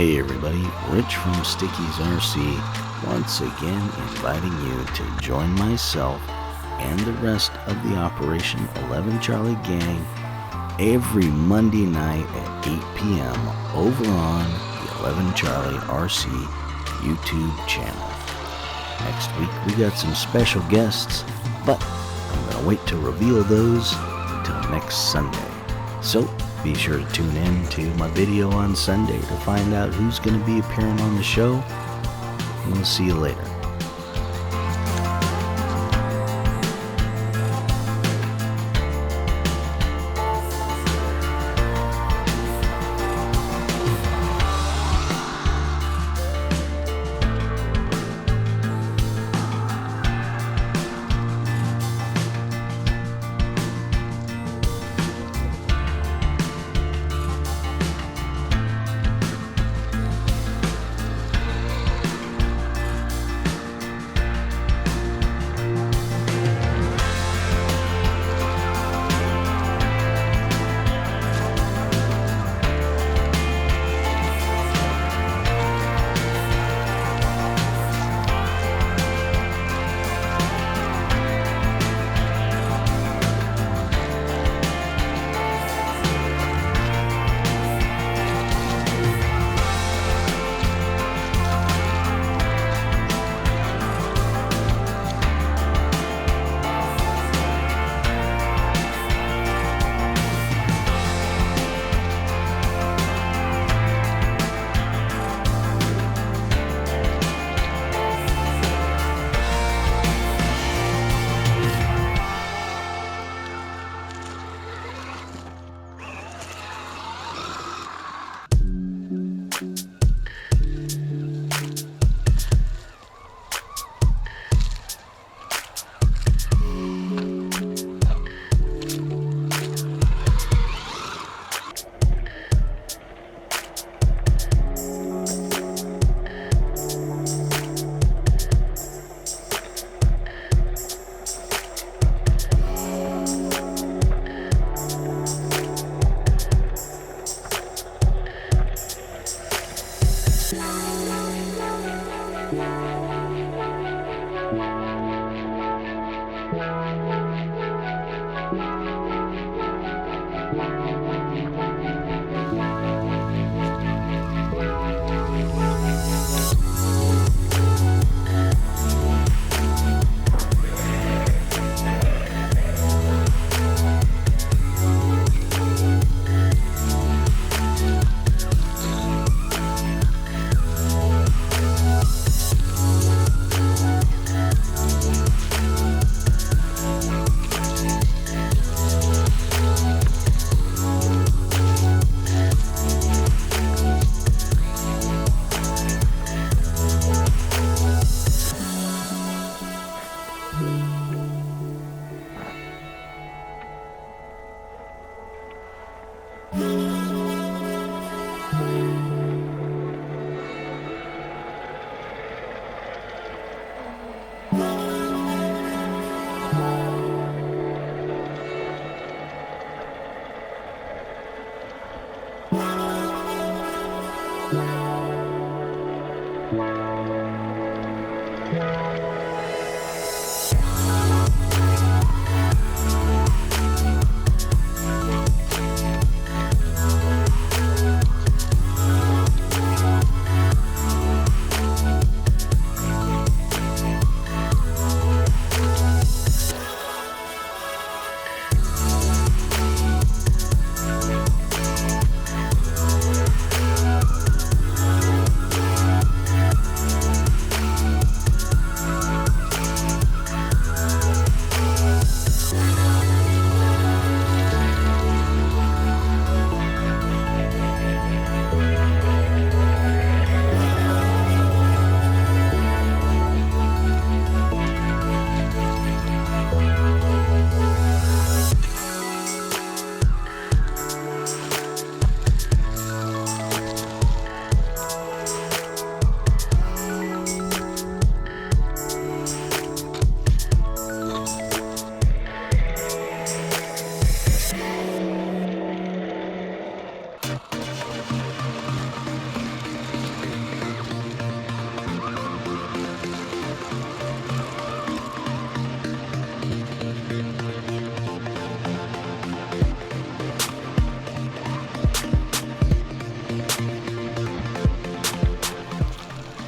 Hey everybody, Rich from Sticky's RC once again inviting you to join myself and the rest of the Operation 11 Charlie gang every Monday night at 8 p.m. over on the 11 Charlie RC YouTube channel. Next week we got some special guests, but I'm going to wait to reveal those until next Sunday. So be sure to tune in to my video on Sunday to find out who's going to be appearing on the show. And we'll see you later.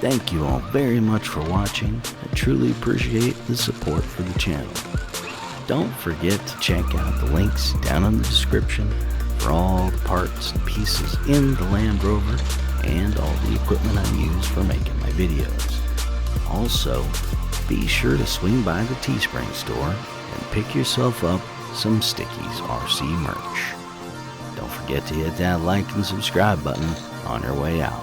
Thank you all very much for watching. I truly appreciate the support for the channel. Don't forget to check out the links down in the description for all the parts and pieces in the Land Rover and all the equipment I use for making my videos. Also, be sure to swing by the Teespring store and pick yourself up some Sticky's RC merch. Don't forget to hit that like and subscribe button on your way out.